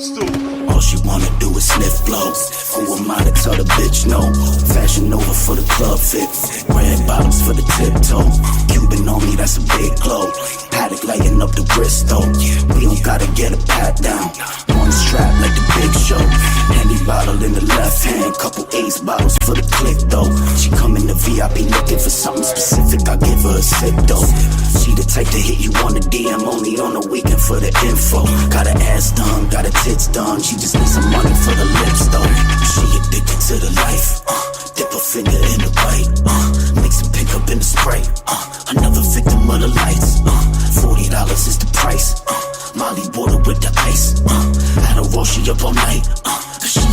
All she wanna do is sniff blow. Who am I to tell the bitch no? Fashion over for the club fit. Red bottoms for the tiptoe. Cuban on me, that's a big glow. Paddock laying up the Bristol. We don't gotta get a pat down. One strap like the Big Show. Handy bottle in the left hand. Couple ace bottles for the click though. She come in the VIP looking for something specific. I give her a sip though. She the type to hit you on the DM only on the weekend for the info. Got her ass done, got her tits done. She just needs some money for the lips though. She addicted to the life. Dip her finger in the bite. Mix and pick up in the Sprite. Another victim of the lights. $40 is the price. Molly water with the ice. Had her roll she up all night. Cause she